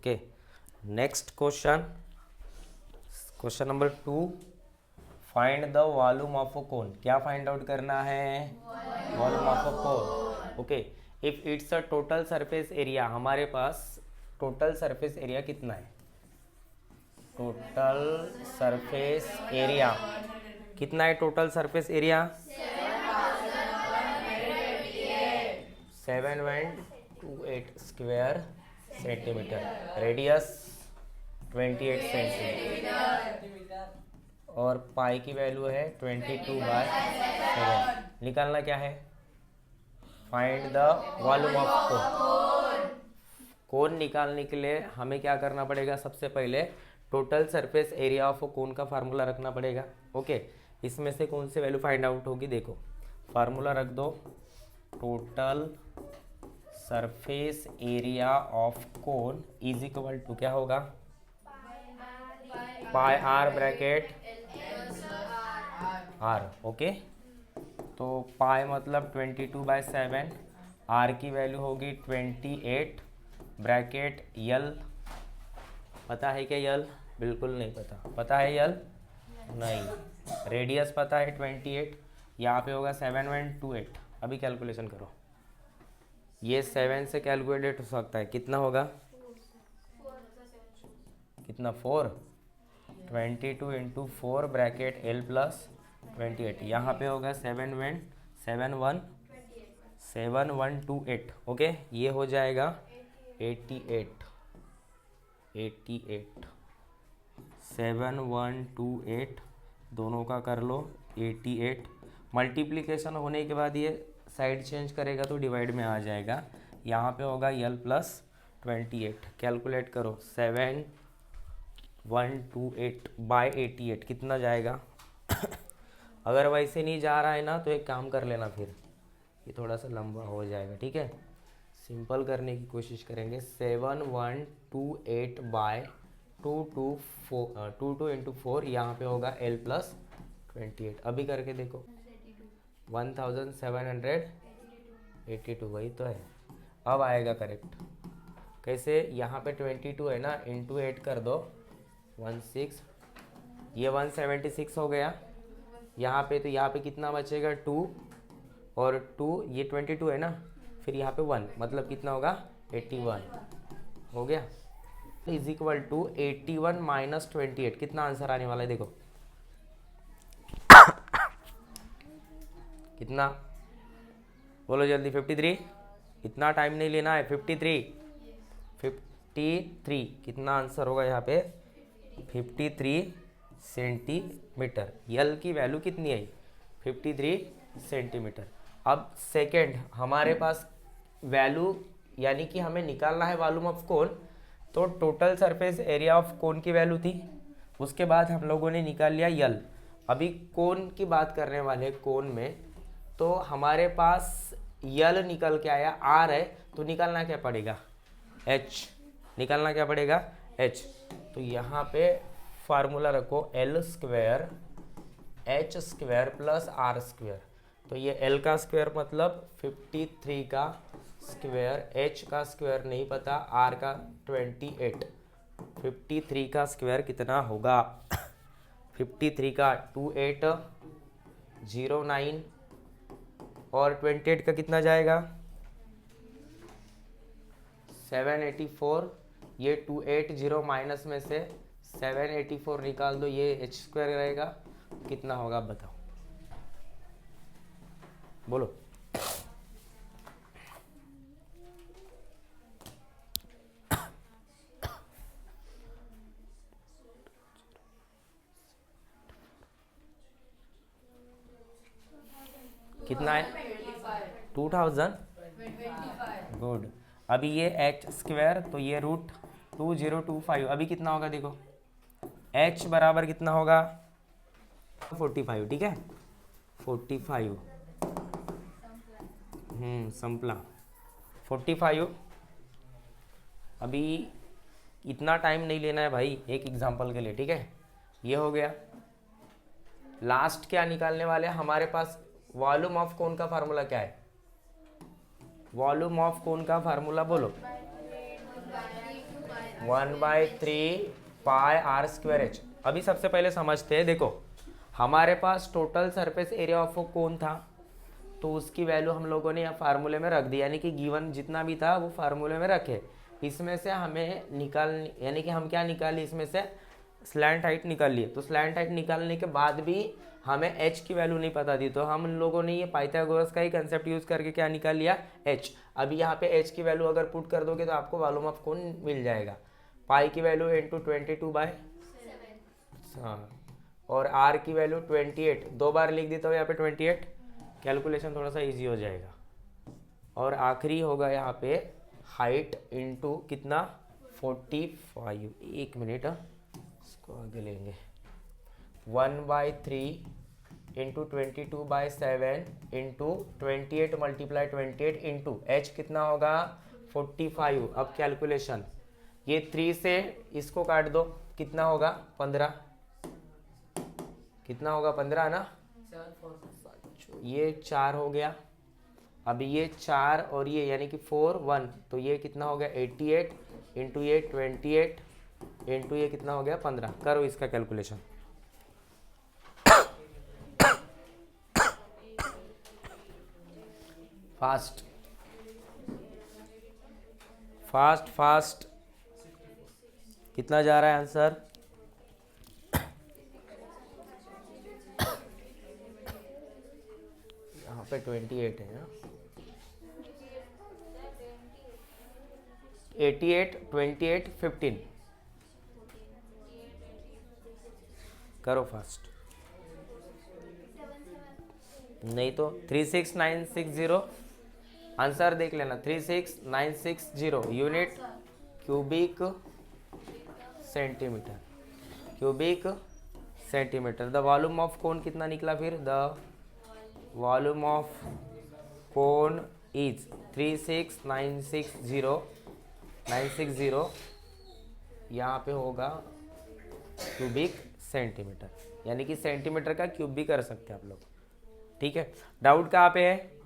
Okay, next question, question number 2, find the volume of a cone. क्या find out करना है? Volume of a cone. Okay, if it's a total surface area, हमारे पास total surface area कितना है? Total surface area कितना है? Total surface area 7.28 square centimetre, radius 28 centimetre, और पाई की वैल्यू है 22/7। निकालना क्या है? Find the volume of cone. Cone निकालने के लिए हमें क्या करना पड़ेगा? सबसे पहले total surface area of cone का फार्मूला रखना पड़ेगा। ओके, इसमें से कौन सी वैल्यू फाइंड आउट होगी? देखो, फार्मूला रख दो, total surface area of cone is equal to क्या होगा? Pi R bracket R. Okay, तो पाई मतलब 22/7, आर की वैल्यू होगी 28, ब्रैकेट यल। पता है क्या यल? बिल्कुल नहीं पता। पता है यल? नहीं। रेडियस पता है 28, यहाँ पे होगा 7.28। अभी कैलकुलेशन करो, ये 7 से कैलकुलेट हो सकता है, कितना होगा? कितना? 4। 22 इंटू 4 ब्रैकेट एल प्लस 28, यहाँ पे होगा 7128। ओके, ये हो जाएगा 88। 7128 दोनों का कर लो 88। मल्टीप्लिकेशन होने के बाद ये साइड चेंज करेगा तो डिवाइड में आ जाएगा, यहाँ पे होगा यल प्लस 28। कैलकुलेट करो, 7128/88 कितना जाएगा? अगर वैसे नहीं जा रहा है ना तो एक काम कर लेना, फिर ये थोड़ा सा लंबा हो जाएगा, ठीक है? सिंपल करने की कोशिश करेंगे। 7128/22 इंटू 4, यहाँ पे होगा एल प्लस 28। अभी करके देखो, 1782, वही तो है। अब आएगा करेक्ट। कैसे? यहाँ पे 22 है ना, इंटू 8 कर दो, 16, ये 176 हो गया यहाँ पे। तो यहाँ पे कितना बचेगा? 2 और 2, ये 22 है ना, फिर यहाँ पे 1, मतलब कितना होगा? 81 हो गया। इज इक्वल टू 81 माइनस 28, कितना आंसर आने वाला है? देखो कितना, बोलो जल्दी। 53। इतना टाइम नहीं लेना है। 53 कितना आंसर होगा यहाँ पे? 53 सेंटीमीटर। यल की वैल्यू कितनी आई? 53 सेंटीमीटर। अब सेकेंड, हमारे पास वैल्यू यानी कि हमें निकालना है वॉल्यूम ऑफ कोन, तो टोटल सरफेस एरिया ऑफ कोन की वैल्यू थी, उसके बाद हम लोगों ने निकाल लिया यल। अभी कोन की बात करने वाले, कोन में तो हमारे पास यल निकल के आया, आर है, तो निकालना क्या पड़ेगा? एच। निकालना क्या पड़ेगा? एच। तो यहाँ पे फार्मूला रखो, L square H square plus R square. तो ये एल का स्क्वायर मतलब 53 का स्क्वायर, एच का स्क्वायर नहीं पता, आर का 28। 53 का स्क्वायर कितना होगा? 53 का 2809, और 28 का कितना जाएगा? 784। ये 280 माइनस में से 784 निकाल दो, ये एच स्क्वायर रहेगा, कितना होगा आप बताओ, बोलो। कितना है? 2000। गुड। अभी ये एच स्क्वायर, तो ये √2025। अभी कितना होगा देखो, एच बराबर कितना होगा? 45, ठीक है? 45 संपला 45। अभी इतना टाइम नहीं लेना है भाई, एक एग्जांपल के लिए, ठीक है? ये हो गया। लास्ट क्या निकालने वाले हैं हमारे पास? वॉल्यूम ऑफ कोन का फार्मूला क्या है? वॉल्यूम ऑफ कोन का फार्मूला बोलो। 1/3 पाई आर स्क्वायर एच। अभी सबसे पहले समझते हैं, देखो हमारे पास total surface area of cone था, तो उसकी वैल्यू हम लोगों ने यहाँ फार्मूले में रख दी, यानी कि गिवन जितना भी था वो फार्मूले में रखे। इसमें से हमें यानी कि हम क्या निकाली, इसमें से स्लैंट हाइट निकाल लिए। तो स्लैंट हाइट निकालने के बाद भी हमें एच की वैल्यू नहीं पता थी, तो हम लोगों ने ये पाइथागोरस का ही कंसेप्ट यूज करके क्या निकाल लिया, एच। अभी यहाँ पे एच की वैल्यू अगर पुट कर दोगे तो आपको वॉल्यूम ऑफ कोन मिल जाएगा, पाई की वैल्यू इंटू 22/7, हाँ, और आर की वैल्यू 28, 2 बार लिख देता हूँ यहाँ पे 28, कैलकुलेशन थोड़ा सा इजी हो जाएगा। और आखिरी होगा यहाँ पे हाइट इंटू कितना 45, 1 मिनट, इसको आगे लेंगे, 1/3 into 22/7 into 28 multiply 28 into H कितना होगा 45। अब कैलकुलेशन, ये 3 से इसको काट दो, कितना होगा 15, कितना होगा 15 ना, ये 4 हो गया। अब ये 4 और ये यानी कि 4 1, तो ये कितना हो गया 88 इंटू ये 28 इंटू ये कितना हो गया 15। करो इसका कैलकुलेशन। फास्ट फास्ट फास्ट, कितना जा रहा है आंसर, यहाँ पे 28 है ना, 88 28 15, करो फास्ट। नहीं तो 36960, आंसर देख लेना, 36960 unit cubic centimetre, cubic centimetre. The volume of कोन कितना निकला फिर, the volume of cone is 36960 यहाँ पे होगा क्यूबिक सेंटीमीटर, यानी कि सेंटीमीटर का क्यूब भी कर सकते हैं आप लोग। ठीक है, डाउट कहाँ पे है,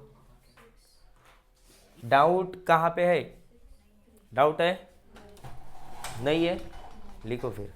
डाउट कहाँ पे है, डाउट है नहीं है, लिखो फिर।